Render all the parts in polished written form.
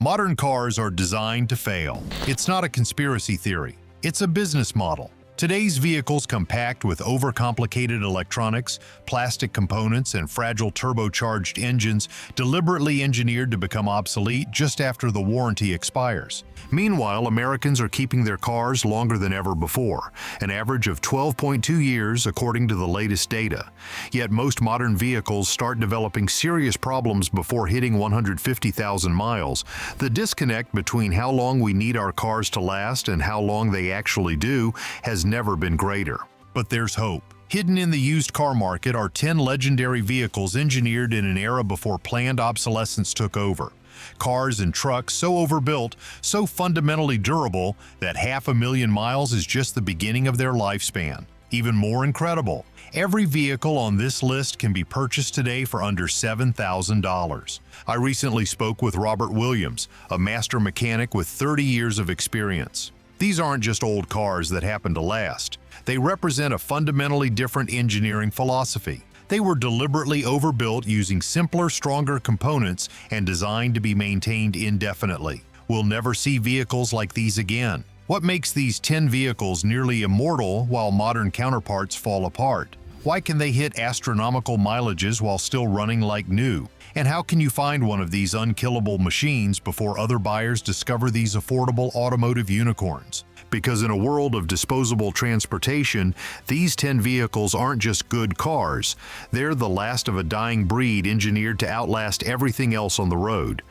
Modern cars are designed to fail. It's not a conspiracy theory. It's a business model. Today's vehicles come packed with overcomplicated electronics, plastic components, and fragile turbocharged engines deliberately engineered to become obsolete just after the warranty expires. Meanwhile, Americans are keeping their cars longer than ever before, an average of 12.2 years according to the latest data. Yet most modern vehicles start developing serious problems before hitting 150,000 miles. The disconnect between how long we need our cars to last and how long they actually do has never been greater. But there's hope. Hidden in the used car market are 10 legendary vehicles engineered in an era before planned obsolescence took over. Cars and trucks so overbuilt, so fundamentally durable, that 500,000 miles is just the beginning of their lifespan. Even more incredible, every vehicle on this list can be purchased today for under $7,000. I recently spoke with Robert Williams, a master mechanic with 30 years of experience. These aren't just old cars that happen to last. They represent a fundamentally different engineering philosophy. They were deliberately overbuilt using simpler, stronger components and designed to be maintained indefinitely. We'll never see vehicles like these again. What makes these 10 vehicles nearly immortal while modern counterparts fall apart? Why can they hit astronomical mileages while still running like new? And how can you find one of these unkillable machines before other buyers discover these affordable automotive unicorns? Because in a world of disposable transportation, these 10 vehicles aren't just good cars. They're the last of a dying breed engineered to outlast everything else on the road.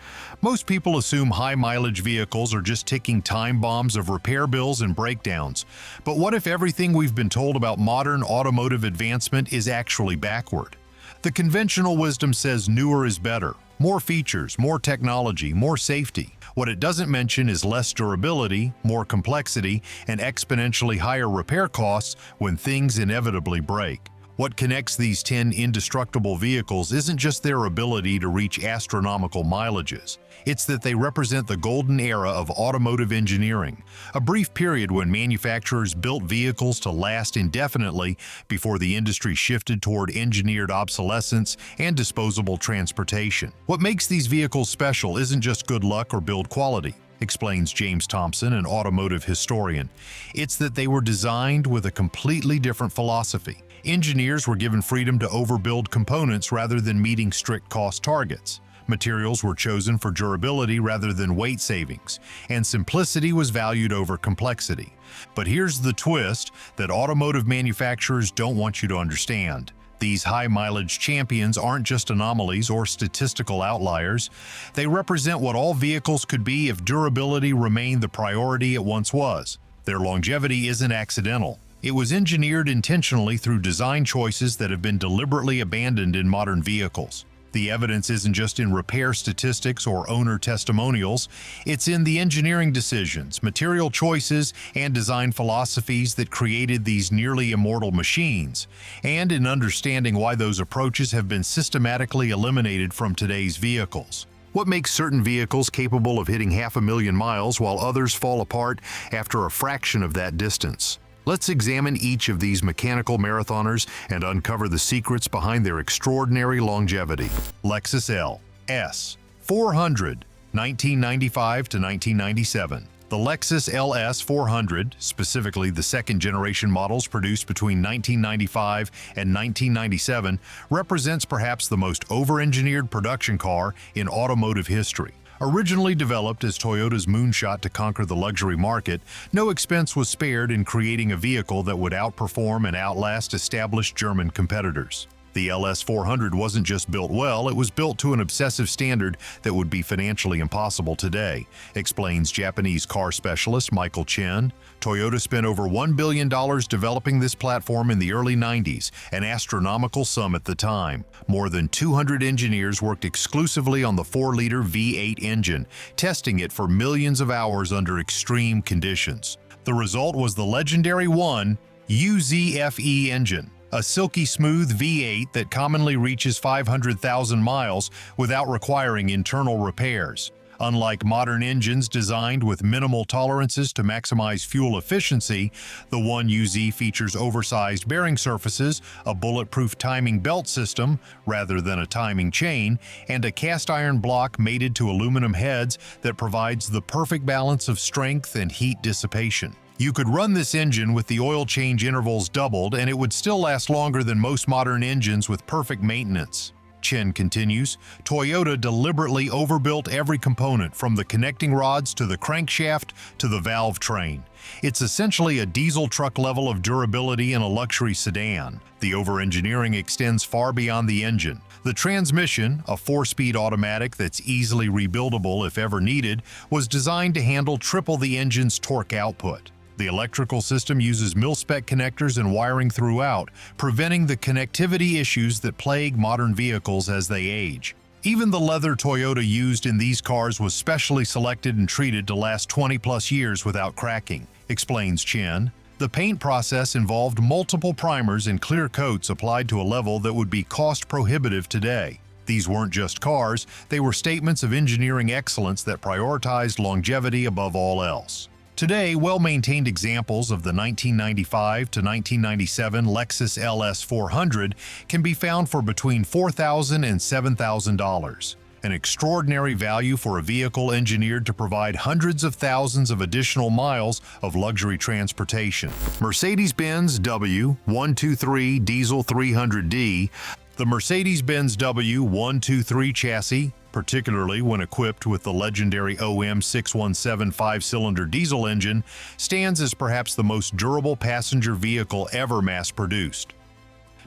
Most people assume high-mileage vehicles are just ticking time bombs of repair bills and breakdowns. But what if everything we've been told about modern automotive advancement is actually backward? The conventional wisdom says newer is better. More features, more technology, more safety. What it doesn't mention is less durability, more complexity, and exponentially higher repair costs when things inevitably break. What connects these 10 indestructible vehicles isn't just their ability to reach astronomical mileages. It's that they represent the golden era of automotive engineering, a brief period when manufacturers built vehicles to last indefinitely before the industry shifted toward engineered obsolescence and disposable transportation. What makes these vehicles special isn't just good luck or build quality, explains James Thompson, an automotive historian. It's that they were designed with a completely different philosophy. Engineers were given freedom to overbuild components rather than meeting strict cost targets. Materials were chosen for durability rather than weight savings, and simplicity was valued over complexity. But here's the twist that automotive manufacturers don't want you to understand. These high-mileage champions aren't just anomalies or statistical outliers. They represent what all vehicles could be if durability remained the priority it once was. Their longevity isn't accidental. It was engineered intentionally through design choices that have been deliberately abandoned in modern vehicles. The evidence isn't just in repair statistics or owner testimonials, it's in the engineering decisions, material choices, and design philosophies that created these nearly immortal machines, and in understanding why those approaches have been systematically eliminated from today's vehicles. What makes certain vehicles capable of hitting 500,000 miles while others fall apart after a fraction of that distance? Let's examine each of these mechanical marathoners and uncover the secrets behind their extraordinary longevity. Lexus LS 400, 1995 to 1997. The Lexus LS 400, specifically the second-generation models produced between 1995 and 1997, represents perhaps the most over-engineered production car in automotive history. Originally developed as Toyota's moonshot to conquer the luxury market, no expense was spared in creating a vehicle that would outperform and outlast established German competitors. The LS 400 wasn't just built well, it was built to an obsessive standard that would be financially impossible today, explains Japanese car specialist Michael Chen. Toyota spent over $1 billion developing this platform in the early 90s, an astronomical sum at the time. More than 200 engineers worked exclusively on the 4-liter V8 engine, testing it for millions of hours under extreme conditions. The result was the legendary 1UZFE engine, a silky smooth V8 that commonly reaches 500,000 miles without requiring internal repairs. Unlike modern engines designed with minimal tolerances to maximize fuel efficiency, the 1UZ features oversized bearing surfaces, a bulletproof timing belt system rather than a timing chain, and a cast iron block mated to aluminum heads that provides the perfect balance of strength and heat dissipation. You could run this engine with the oil change intervals doubled and it would still last longer than most modern engines with perfect maintenance. Chen continues, Toyota deliberately overbuilt every component from the connecting rods to the crankshaft to the valve train. It's essentially a diesel truck level of durability in a luxury sedan. The over-engineering extends far beyond the engine. The transmission, a 4-speed automatic that's easily rebuildable if ever needed, was designed to handle triple the engine's torque output. The electrical system uses mil-spec connectors and wiring throughout, preventing the connectivity issues that plague modern vehicles as they age. Even the leather Toyota used in these cars was specially selected and treated to last 20-plus years without cracking, explains Chen. The paint process involved multiple primers and clear coats applied to a level that would be cost-prohibitive today. These weren't just cars, they were statements of engineering excellence that prioritized longevity above all else. Today, well-maintained examples of the 1995 to 1997 Lexus LS 400 can be found for between $4,000 and $7,000, an extraordinary value for a vehicle engineered to provide hundreds of thousands of additional miles of luxury transportation. Mercedes-Benz W123 Diesel 300D. The Mercedes-Benz W123 chassis, particularly when equipped with the legendary OM617 5-cylinder diesel engine, stands as perhaps the most durable passenger vehicle ever mass-produced.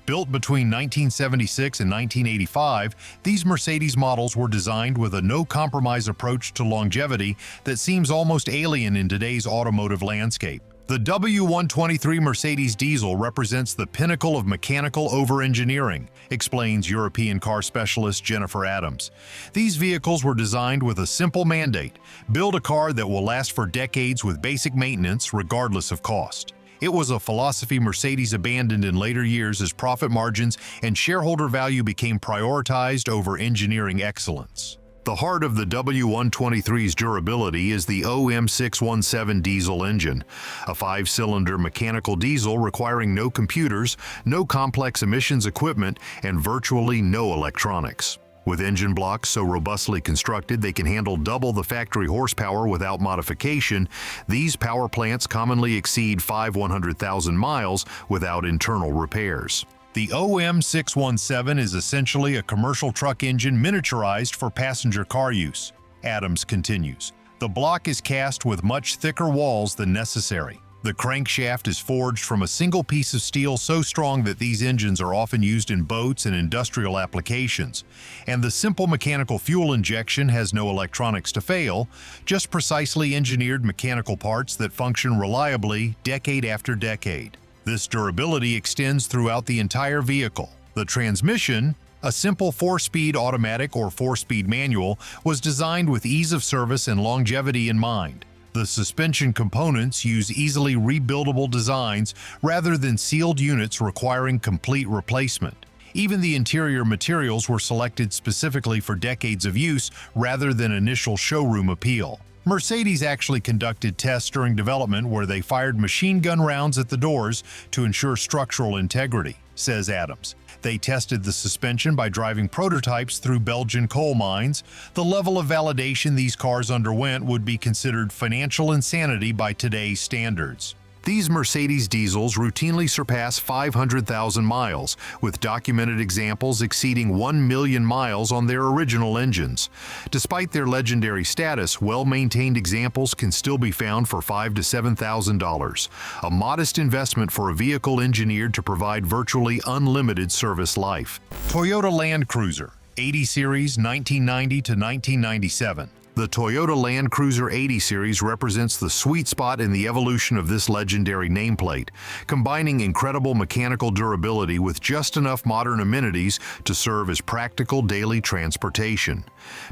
Built between 1976 and 1985, these Mercedes models were designed with a no-compromise approach to longevity that seems almost alien in today's automotive landscape. The W123 Mercedes diesel represents the pinnacle of mechanical over-engineering, explains European car specialist Jennifer Adams. These vehicles were designed with a simple mandate: build a car that will last for decades with basic maintenance regardless of cost. It was a philosophy Mercedes abandoned in later years as profit margins and shareholder value became prioritized over engineering excellence. The heart of the W123's durability is the OM617 diesel engine, a 5-cylinder mechanical diesel requiring no computers, no complex emissions equipment, and virtually no electronics. With engine blocks so robustly constructed they can handle double the factory horsepower without modification, these power plants commonly exceed 100,000 miles without internal repairs. The OM617 is essentially a commercial truck engine miniaturized for passenger car use. Adams continues, the block is cast with much thicker walls than necessary. The crankshaft is forged from a single piece of steel so strong that these engines are often used in boats and industrial applications. And the simple mechanical fuel injection has no electronics to fail, just precisely engineered mechanical parts that function reliably decade after decade. This durability extends throughout the entire vehicle. The transmission, a simple 4-speed automatic or 4-speed manual, was designed with ease of service and longevity in mind. The suspension components use easily rebuildable designs rather than sealed units requiring complete replacement. Even the interior materials were selected specifically for decades of use rather than initial showroom appeal. Mercedes actually conducted tests during development where they fired machine gun rounds at the doors to ensure structural integrity, says Adams. They tested the suspension by driving prototypes through Belgian coal mines. The level of validation these cars underwent would be considered financial insanity by today's standards. These Mercedes diesels routinely surpass 500,000 miles, with documented examples exceeding 1 million miles on their original engines. Despite their legendary status, well-maintained examples can still be found for $5,000 to $7,000, a modest investment for a vehicle engineered to provide virtually unlimited service life. Toyota Land Cruiser, 80 Series 1990 to 1997. The Toyota Land Cruiser 80 series represents the sweet spot in the evolution of this legendary nameplate, combining incredible mechanical durability with just enough modern amenities to serve as practical daily transportation.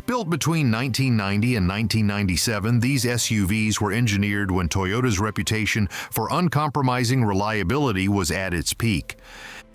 Built between 1990 and 1997, these SUVs were engineered when Toyota's reputation for uncompromising reliability was at its peak.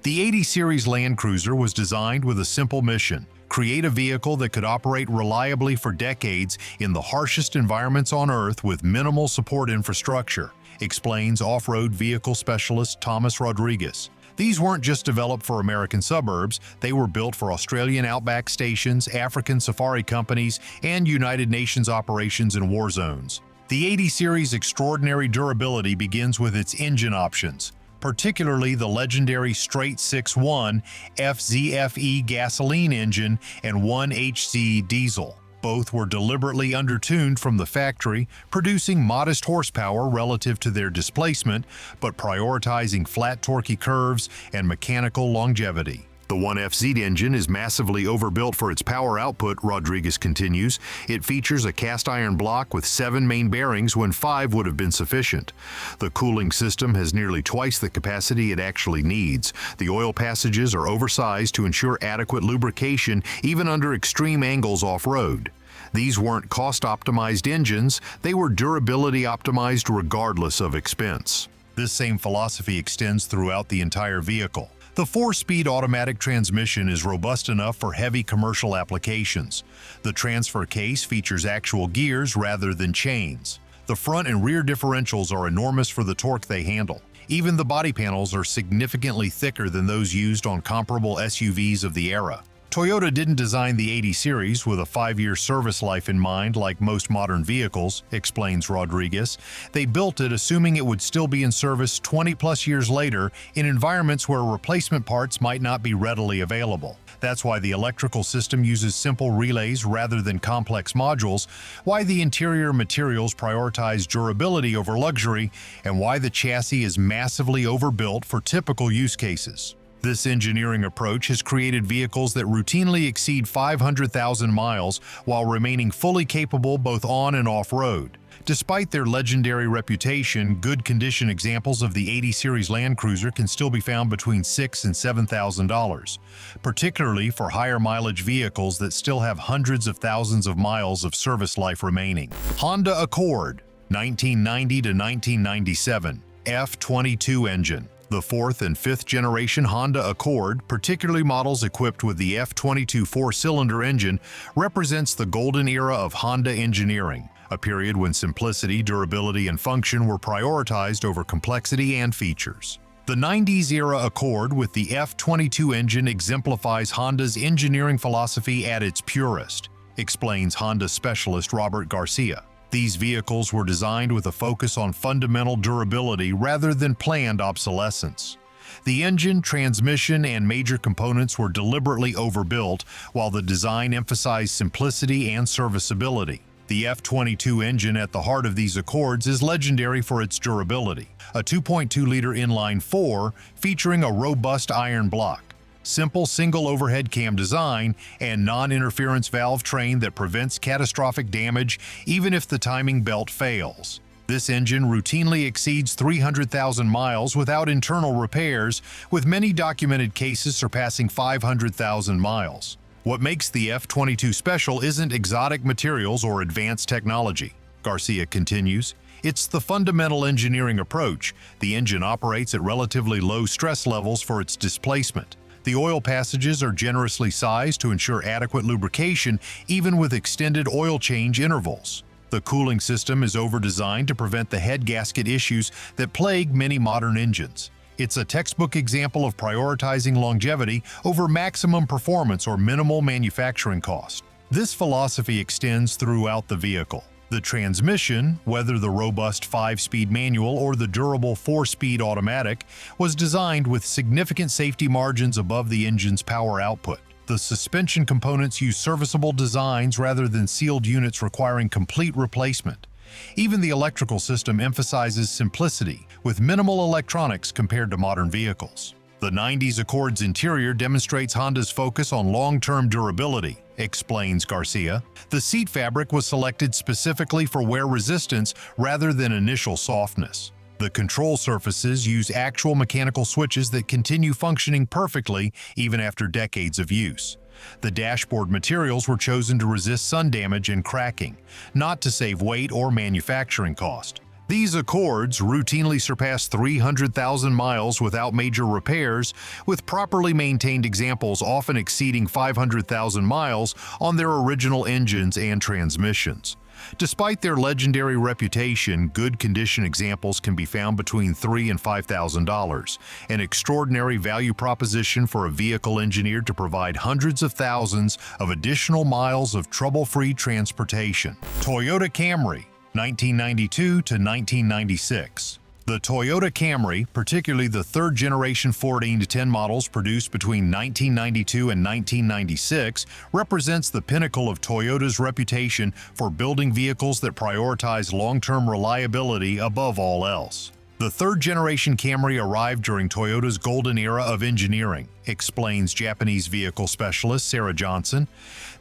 The 80 series Land Cruiser was designed with a simple mission: Create a vehicle that could operate reliably for decades in the harshest environments on Earth with minimal support infrastructure, explains off-road vehicle specialist Thomas Rodriguez. These weren't just developed for American suburbs, they were built for Australian outback stations, African safari companies, and United Nations operations in war zones. The 80 series' extraordinary durability begins with its engine options, particularly the legendary straight 6.1 FZFE gasoline engine and 1HZ diesel. Both were deliberately undertuned from the factory, producing modest horsepower relative to their displacement, but prioritizing flat torquey curves and mechanical longevity. The 1FZ engine is massively overbuilt for its power output, Rodriguez continues. It features a cast iron block with 7 main bearings when 5 would have been sufficient. The cooling system has nearly twice the capacity it actually needs. The oil passages are oversized to ensure adequate lubrication even under extreme angles off-road. These weren't cost-optimized engines, they were durability-optimized regardless of expense. This same philosophy extends throughout the entire vehicle. The 4-speed automatic transmission is robust enough for heavy commercial applications. The transfer case features actual gears rather than chains. The front and rear differentials are enormous for the torque they handle. Even the body panels are significantly thicker than those used on comparable SUVs of the era. Toyota didn't design the 80 series with a 5-year service life in mind like most modern vehicles, explains Rodriguez. They built it assuming it would still be in service 20-plus years later in environments where replacement parts might not be readily available. That's why the electrical system uses simple relays rather than complex modules, why the interior materials prioritize durability over luxury, and why the chassis is massively overbuilt for typical use cases. This engineering approach has created vehicles that routinely exceed 500,000 miles while remaining fully capable both on and off-road. Despite their legendary reputation, good condition examples of the 80 series Land Cruiser can still be found between $6,000 and $7,000, particularly for higher mileage vehicles that still have hundreds of thousands of miles of service life remaining. Honda Accord, 1990 to 1997, F22 engine. The 4th and 5th generation Honda Accord, particularly models equipped with the F22 4-cylinder engine, represents the golden era of Honda engineering, a period when simplicity, durability, and function were prioritized over complexity and features. The 90s-era Accord with the F22 engine exemplifies Honda's engineering philosophy at its purest, explains Honda specialist Robert Garcia. These vehicles were designed with a focus on fundamental durability rather than planned obsolescence. The engine, transmission, and major components were deliberately overbuilt, while the design emphasized simplicity and serviceability. The F22 engine at the heart of these Accords is legendary for its durability. A 2.2-liter inline-4 featuring a robust iron block, simple single overhead cam design, and non-interference valve train that prevents catastrophic damage even if the timing belt fails. This engine routinely exceeds 300,000 miles without internal repairs, with many documented cases surpassing 500,000 miles. What makes the F22 special isn't exotic materials or advanced technology, Garcia continues. It's the fundamental engineering approach. The engine operates at relatively low stress levels for its displacement. The oil passages are generously sized to ensure adequate lubrication even with extended oil change intervals. The cooling system is over-designed to prevent the head gasket issues that plague many modern engines. It's a textbook example of prioritizing longevity over maximum performance or minimal manufacturing cost. This philosophy extends throughout the vehicle. The transmission, whether the robust 5-speed manual or the durable 4-speed automatic, was designed with significant safety margins above the engine's power output. The suspension components use serviceable designs rather than sealed units requiring complete replacement. Even the electrical system emphasizes simplicity, with minimal electronics compared to modern vehicles. The 90s Accord's interior demonstrates Honda's focus on long-term durability, explains Garcia. The seat fabric was selected specifically for wear resistance rather than initial softness. The control surfaces use actual mechanical switches that continue functioning perfectly even after decades of use. The dashboard materials were chosen to resist sun damage and cracking, not to save weight or manufacturing cost. These Accords routinely surpass 300,000 miles without major repairs, with properly maintained examples often exceeding 500,000 miles on their original engines and transmissions. Despite their legendary reputation, good condition examples can be found between $3,000 and $5,000, an extraordinary value proposition for a vehicle engineered to provide hundreds of thousands of additional miles of trouble-free transportation. Toyota Camry, 1992 to 1996. The Toyota Camry, particularly the third-generation 14-10 models produced between 1992 and 1996, represents the pinnacle of Toyota's reputation for building vehicles that prioritize long-term reliability above all else. The third-generation Camry arrived during Toyota's golden era of engineering, explains Japanese vehicle specialist Sarah Johnson.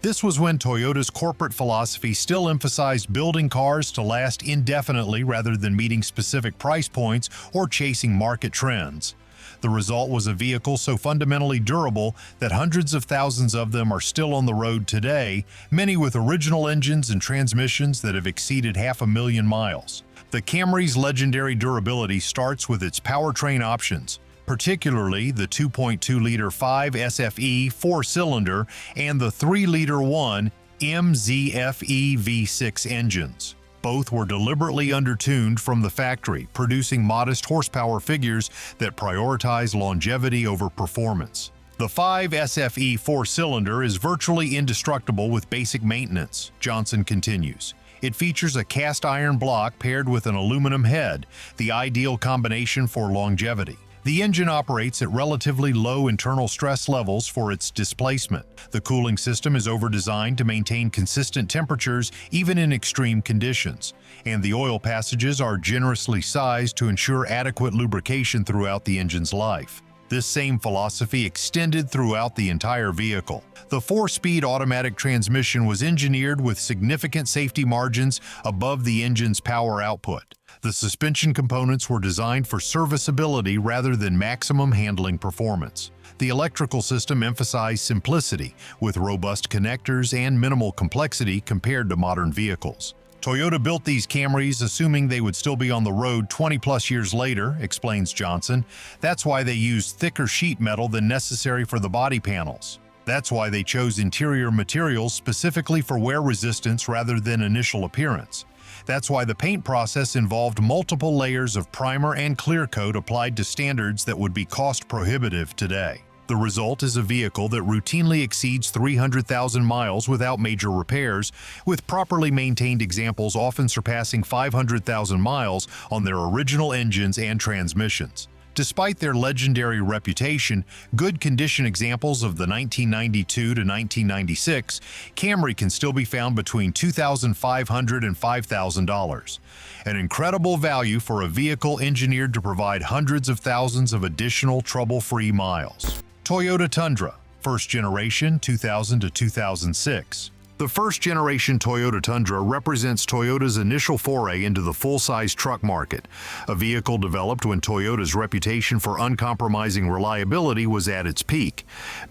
This was when Toyota's corporate philosophy still emphasized building cars to last indefinitely rather than meeting specific price points or chasing market trends. The result was a vehicle so fundamentally durable that hundreds of thousands of them are still on the road today, many with original engines and transmissions that have exceeded 500,000 miles. The Camry's legendary durability starts with its powertrain options, particularly the 2.2-liter 5 SFE 4-cylinder and the 3-liter 1 MZFE V6 engines. Both were deliberately undertuned from the factory, producing modest horsepower figures that prioritize longevity over performance. The 5 SFE 4-cylinder is virtually indestructible with basic maintenance, Johnson continues. It features a cast iron block paired with an aluminum head, the ideal combination for longevity. The engine operates at relatively low internal stress levels for its displacement. The cooling system is over-designed to maintain consistent temperatures even in extreme conditions, and the oil passages are generously sized to ensure adequate lubrication throughout the engine's life. This same philosophy extended throughout the entire vehicle. The 4-speed automatic transmission was engineered with significant safety margins above the engine's power output. The suspension components were designed for serviceability rather than maximum handling performance. The electrical system emphasized simplicity, with robust connectors and minimal complexity compared to modern vehicles. Toyota built these Camrys assuming they would still be on the road 20-plus years later, explains Johnson. That's why they used thicker sheet metal than necessary for the body panels. That's why they chose interior materials specifically for wear resistance rather than initial appearance. That's why the paint process involved multiple layers of primer and clear coat applied to standards that would be cost-prohibitive today. The result is a vehicle that routinely exceeds 300,000 miles without major repairs, with properly maintained examples often surpassing 500,000 miles on their original engines and transmissions. Despite their legendary reputation, good condition examples of the 1992 to 1996 Camry can still be found between $2,500 and $5,000. An incredible value for a vehicle engineered to provide hundreds of thousands of additional trouble-free miles. Toyota Tundra, first generation, 2000 to 2006. The first-generation Toyota Tundra represents Toyota's initial foray into the full-size truck market, a vehicle developed when Toyota's reputation for uncompromising reliability was at its peak.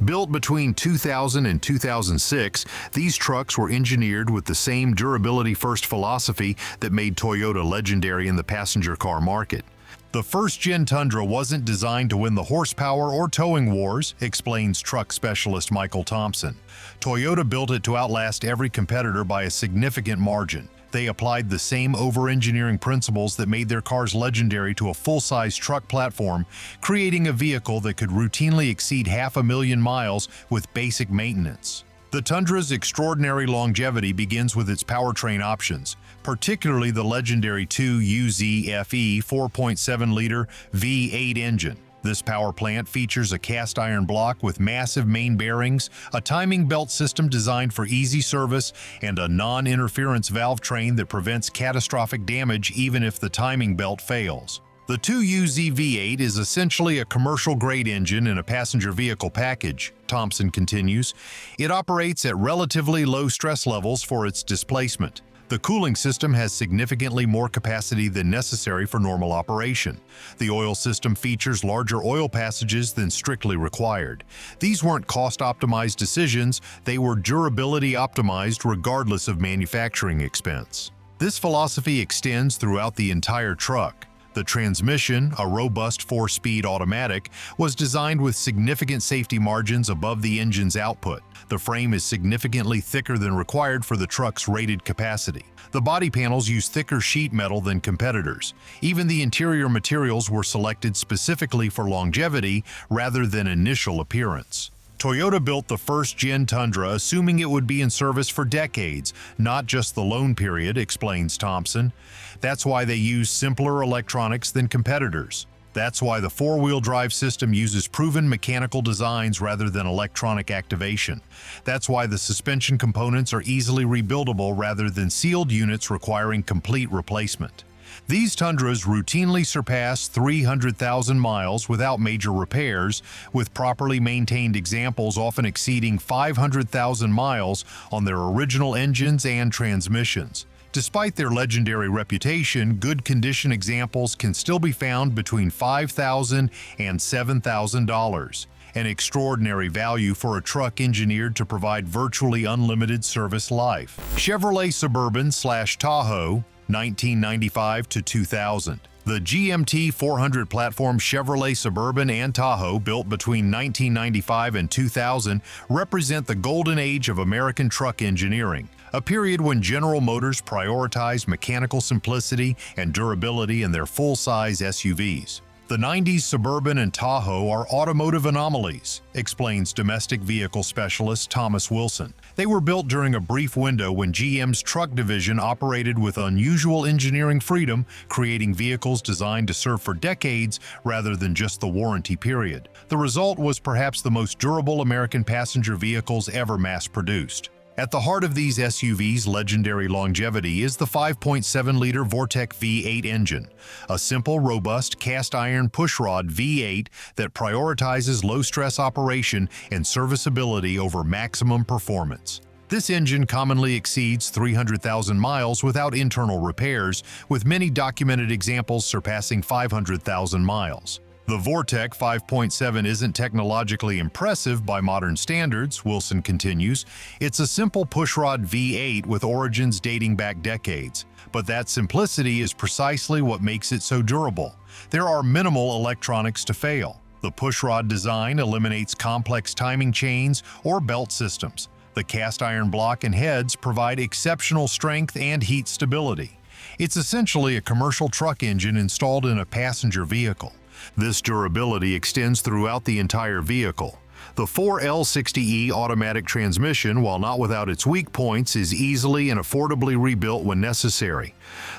Built between 2000 and 2006, these trucks were engineered with the same durability-first philosophy that made Toyota legendary in the passenger car market. The first-gen Tundra wasn't designed to win the horsepower or towing wars, explains truck specialist Michael Thompson. Toyota built it to outlast every competitor by a significant margin. They applied the same over-engineering principles that made their cars legendary to a full-size truck platform, creating a vehicle that could routinely exceed 500,000 miles with basic maintenance. The Tundra's extraordinary longevity begins with its powertrain options, particularly the legendary 2UZFE 4.7-liter V8 engine. This power plant features a cast iron block with massive main bearings, a timing belt system designed for easy service, and a non-interference valve train that prevents catastrophic damage even if the timing belt fails. The 2UZ V8 is essentially a commercial-grade engine in a passenger vehicle package, Thompson continues. It operates at relatively low stress levels for its displacement. The cooling system has significantly more capacity than necessary for normal operation. The oil system features larger oil passages than strictly required. These weren't cost-optimized decisions, they were durability-optimized regardless of manufacturing expense. This philosophy extends throughout the entire truck. The transmission, a robust 4-speed automatic, was designed with significant safety margins above the engine's output. The frame is significantly thicker than required for the truck's rated capacity. The body panels use thicker sheet metal than competitors. Even the interior materials were selected specifically for longevity rather than initial appearance. Toyota built the first-gen Tundra assuming it would be in service for decades, not just the loan period, explains Thompson. That's why they use simpler electronics than competitors. That's why the four-wheel drive system uses proven mechanical designs rather than electronic activation. That's why the suspension components are easily rebuildable rather than sealed units requiring complete replacement. These Tundras routinely surpass 300,000 miles without major repairs, with properly maintained examples often exceeding 500,000 miles on their original engines and transmissions. Despite their legendary reputation, good condition examples can still be found between $5,000 and $7,000, an extraordinary value for a truck engineered to provide virtually unlimited service life. Chevrolet Suburban/Tahoe, 1995 to 2000. The GMT 400 platform Chevrolet Suburban and Tahoe, built between 1995 and 2000, represent the golden age of American truck engineering, a period when General Motors prioritized mechanical simplicity and durability in their full-size SUVs. The 90s Suburban and Tahoe are automotive anomalies, explains domestic vehicle specialist Thomas Wilson. They were built during a brief window when GM's truck division operated with unusual engineering freedom, creating vehicles designed to serve for decades rather than just the warranty period. The result was perhaps the most durable American passenger vehicles ever mass-produced. At the heart of these SUVs' legendary longevity is the 5.7-liter Vortec V8 engine, a simple, robust, cast-iron pushrod V8 that prioritizes low-stress operation and serviceability over maximum performance. This engine commonly exceeds 300,000 miles without internal repairs, with many documented examples surpassing 500,000 miles. The Vortec 5.7 isn't technologically impressive by modern standards, Wilson continues. It's a simple pushrod V8 with origins dating back decades. But that simplicity is precisely what makes it so durable. There are minimal electronics to fail. The pushrod design eliminates complex timing chains or belt systems. The cast iron block and heads provide exceptional strength and heat stability. It's essentially a commercial truck engine installed in a passenger vehicle. This durability extends throughout the entire vehicle. The 4L60E automatic transmission, while not without its weak points, is easily and affordably rebuilt when necessary.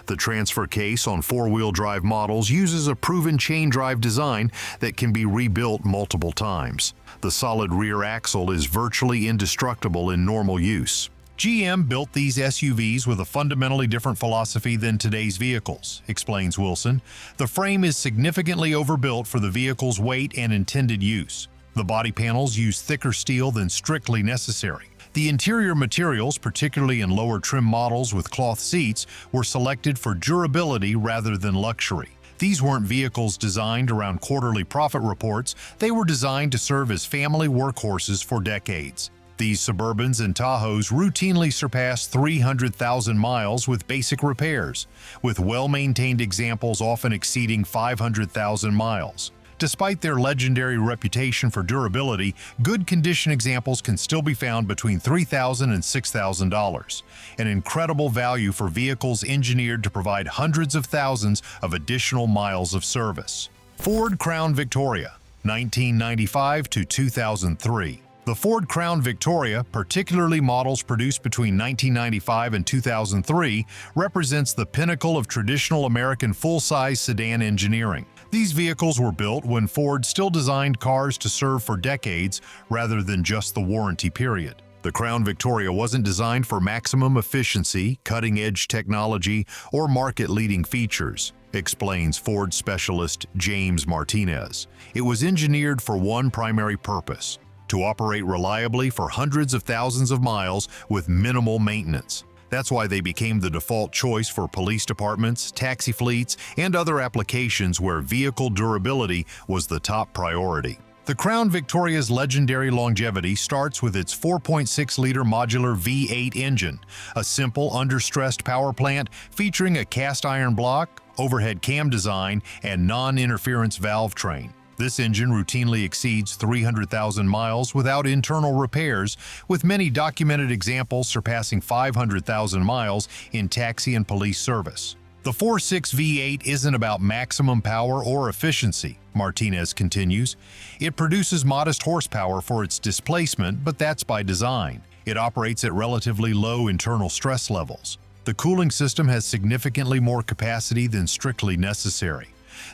The transfer case on four-wheel drive models uses a proven chain drive design that can be rebuilt multiple times. The solid rear axle is virtually indestructible in normal use. GM built these SUVs with a fundamentally different philosophy than today's vehicles, explains Wilson. The frame is significantly overbuilt for the vehicle's weight and intended use. The body panels use thicker steel than strictly necessary. The interior materials, particularly in lower trim models with cloth seats, were selected for durability rather than luxury. These weren't vehicles designed around quarterly profit reports, they were designed to serve as family workhorses for decades. These Suburbans and Tahoes routinely surpass 300,000 miles with basic repairs, with well-maintained examples often exceeding 500,000 miles. Despite their legendary reputation for durability, good condition examples can still be found between $3,000 and $6,000, an incredible value for vehicles engineered to provide hundreds of thousands of additional miles of service. Ford Crown Victoria, 1995 to 2003. The Ford Crown Victoria, particularly models produced between 1995 and 2003, represents the pinnacle of traditional American full-size sedan engineering. These vehicles were built when Ford still designed cars to serve for decades rather than just the warranty period. The Crown Victoria wasn't designed for maximum efficiency, cutting-edge technology, or market-leading features, explains Ford specialist James Martinez. It was engineered for one primary purpose: to operate reliably for hundreds of thousands of miles with minimal maintenance. That's why they became the default choice for police departments, taxi fleets, and other applications where vehicle durability was the top priority. The Crown Victoria's legendary longevity starts with its 4.6-liter modular V8 engine, a simple under-stressed power plant featuring a cast-iron block, overhead cam design, and non-interference valve train. This engine routinely exceeds 300,000 miles without internal repairs, with many documented examples surpassing 500,000 miles in taxi and police service. The 4.6 V8 isn't about maximum power or efficiency, Martinez continues. It produces modest horsepower for its displacement, but that's by design. It operates at relatively low internal stress levels. The cooling system has significantly more capacity than strictly necessary.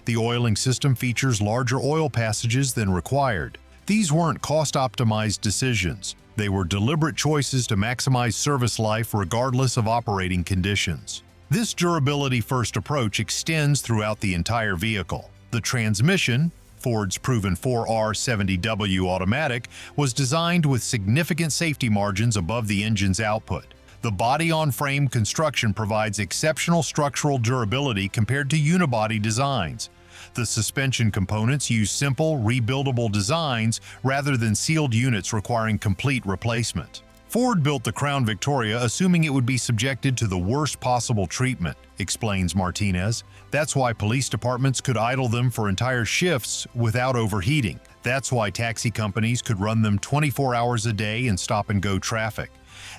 The oiling system features larger oil passages than required. These weren't cost-optimized decisions. They were deliberate choices to maximize service life regardless of operating conditions. This durability-first approach extends throughout the entire vehicle. The transmission, Ford's proven 4R70W automatic, was designed with significant safety margins above the engine's output. The body-on-frame construction provides exceptional structural durability compared to unibody designs. The suspension components use simple, rebuildable designs rather than sealed units requiring complete replacement. Ford built the Crown Victoria assuming it would be subjected to the worst possible treatment, explains Martinez. That's why police departments could idle them for entire shifts without overheating. That's why taxi companies could run them 24 hours a day in stop-and-go traffic.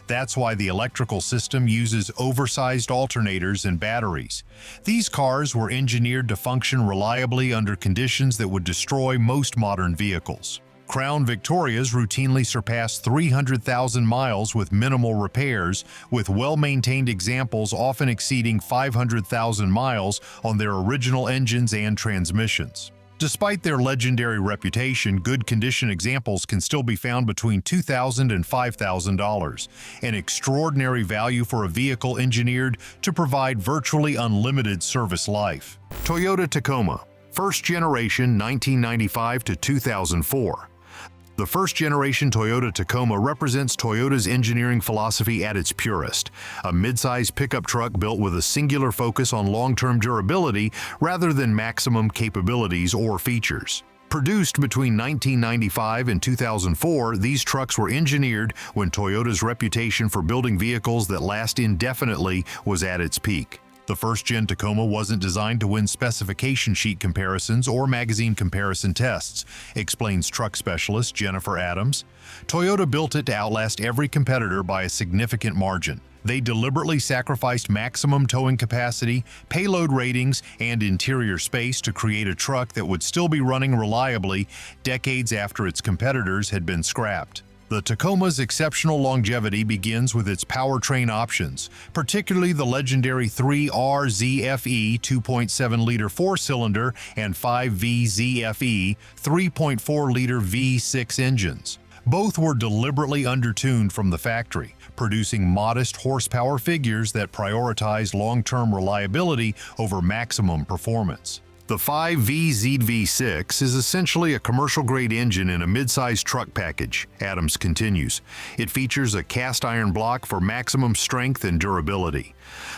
That's why the electrical system uses oversized alternators and batteries. These cars were engineered to function reliably under conditions that would destroy most modern vehicles. Crown Victorias routinely surpass 300,000 miles with minimal repairs, with well-maintained examples often exceeding 500,000 miles on their original engines and transmissions. Despite their legendary reputation, good condition examples can still be found between $2,000 and $5,000, an extraordinary value for a vehicle engineered to provide virtually unlimited service life. Toyota Tacoma, first generation 1995 to 2004. The first-generation Toyota Tacoma represents Toyota's engineering philosophy at its purest, a mid-size pickup truck built with a singular focus on long-term durability rather than maximum capabilities or features. Produced between 1995 and 2004, these trucks were engineered when Toyota's reputation for building vehicles that last indefinitely was at its peak. The first-gen Tacoma wasn't designed to win specification sheet comparisons or magazine comparison tests, explains truck specialist Jennifer Adams. Toyota built it to outlast every competitor by a significant margin. They deliberately sacrificed maximum towing capacity, payload ratings, and interior space to create a truck that would still be running reliably decades after its competitors had been scrapped. The Tacoma's exceptional longevity begins with its powertrain options, particularly the legendary 3RZFE 2.7-liter 4-cylinder and 5VZFE 3.4-liter V6 engines. Both were deliberately undertuned from the factory, producing modest horsepower figures that prioritize long-term reliability over maximum performance. The 5VZV6 is essentially a commercial-grade engine in a mid-sized truck package, Adams continues. It features a cast-iron block for maximum strength and durability.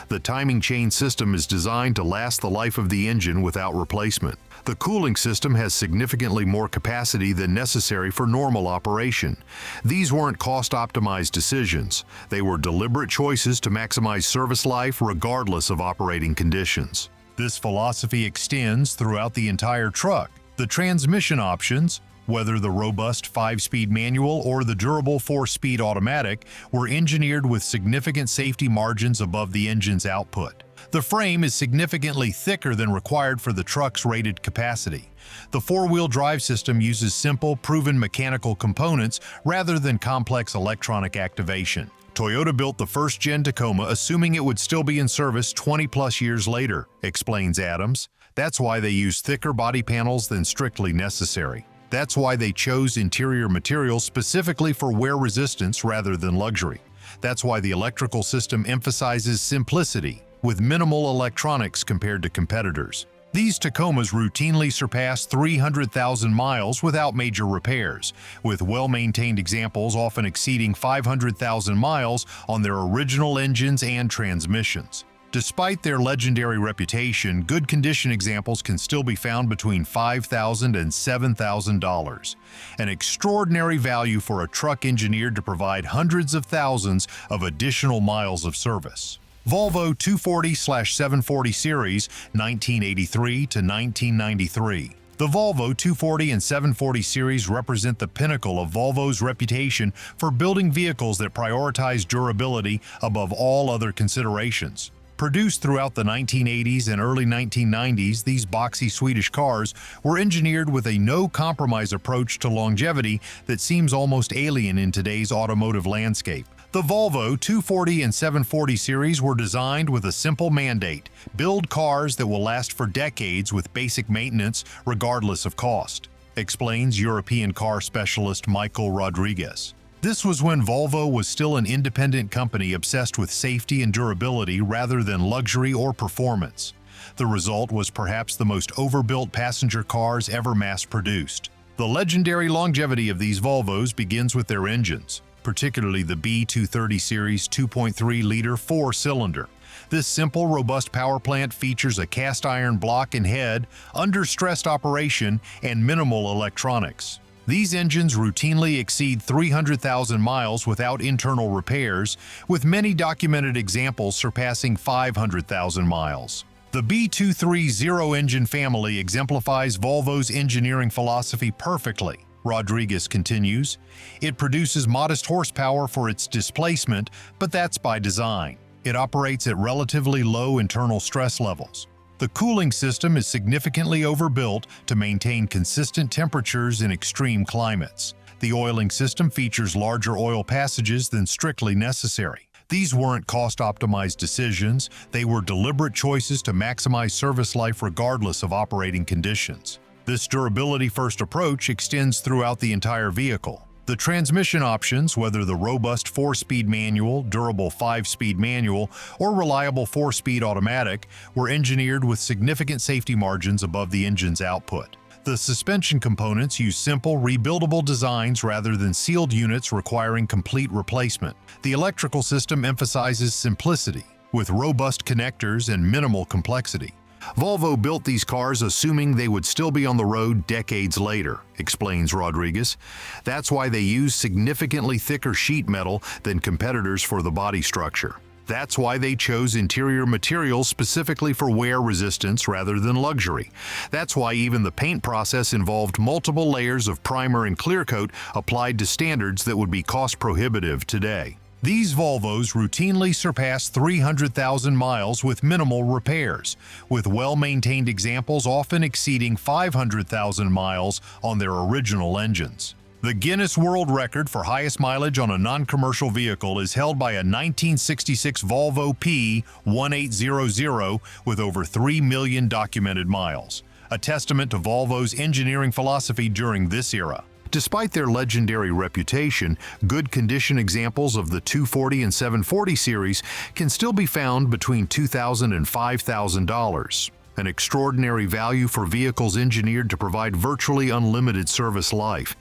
The timing chain system is designed to last the life of the engine without replacement. The cooling system has significantly more capacity than necessary for normal operation. These weren't cost-optimized decisions. They were deliberate choices to maximize service life regardless of operating conditions. This philosophy extends throughout the entire truck. The transmission options, whether the robust 5-speed manual or the durable 4-speed automatic, were engineered with significant safety margins above the engine's output. The frame is significantly thicker than required for the truck's rated capacity. The four-wheel drive system uses simple, proven mechanical components rather than complex electronic activation. Toyota built the first-gen Tacoma assuming it would still be in service 20-plus years later, explains Adams. That's why they use thicker body panels than strictly necessary. That's why they chose interior materials specifically for wear resistance rather than luxury. That's why the electrical system emphasizes simplicity, with minimal electronics compared to competitors. These Tacomas routinely surpass 300,000 miles without major repairs, with well-maintained examples often exceeding 500,000 miles on their original engines and transmissions. Despite their legendary reputation, good condition examples can still be found between $5,000 and $7,000, an extraordinary value for a truck engineered to provide hundreds of thousands of additional miles of service. Volvo 240/740 Series, 1983 to 1993. The Volvo 240 and 740 series represent the pinnacle of Volvo's reputation for building vehicles that prioritize durability above all other considerations. Produced throughout the 1980s and early 1990s, these boxy Swedish cars were engineered with a no-compromise approach to longevity that seems almost alien in today's automotive landscape. The Volvo 240 and 740 series were designed with a simple mandate: build cars that will last for decades with basic maintenance regardless of cost, explains European car specialist Michael Rodriguez. This was when Volvo was still an independent company obsessed with safety and durability rather than luxury or performance. The result was perhaps the most overbuilt passenger cars ever mass-produced. The legendary longevity of these Volvos begins with their engines, particularly the B230 series 2.3-liter four-cylinder. This simple, robust power plant features a cast iron block and head, under-stressed operation, and minimal electronics. These engines routinely exceed 300,000 miles without internal repairs, with many documented examples surpassing 500,000 miles. The B230 engine family exemplifies Volvo's engineering philosophy perfectly. Rodriguez continues, it produces modest horsepower for its displacement, but that's by design. It operates at relatively low internal stress levels. The cooling system is significantly overbuilt to maintain consistent temperatures in extreme climates. The oiling system features larger oil passages than strictly necessary. These weren't cost-optimized decisions, they were deliberate choices to maximize service life regardless of operating conditions. This durability-first approach extends throughout the entire vehicle. The transmission options, whether the robust 4-speed manual, durable 5-speed manual, or reliable 4-speed automatic, were engineered with significant safety margins above the engine's output. The suspension components use simple, rebuildable designs rather than sealed units requiring complete replacement. The electrical system emphasizes simplicity, with robust connectors and minimal complexity. Volvo built these cars assuming they would still be on the road decades later, explains Rodriguez. That's why they use significantly thicker sheet metal than competitors for the body structure. That's why they chose interior materials specifically for wear resistance rather than luxury. That's why even the paint process involved multiple layers of primer and clear coat applied to standards that would be cost prohibitive today. These Volvos routinely surpass 300,000 miles with minimal repairs, with well-maintained examples often exceeding 500,000 miles on their original engines. The Guinness World Record for highest mileage on a non-commercial vehicle is held by a 1966 Volvo P1800 with over 3 million documented miles, a testament to Volvo's engineering philosophy during this era. Despite their legendary reputation, good condition examples of the 240 and 740 series can still be found between $2,000 and $5,000, an extraordinary value for vehicles engineered to provide virtually unlimited service life.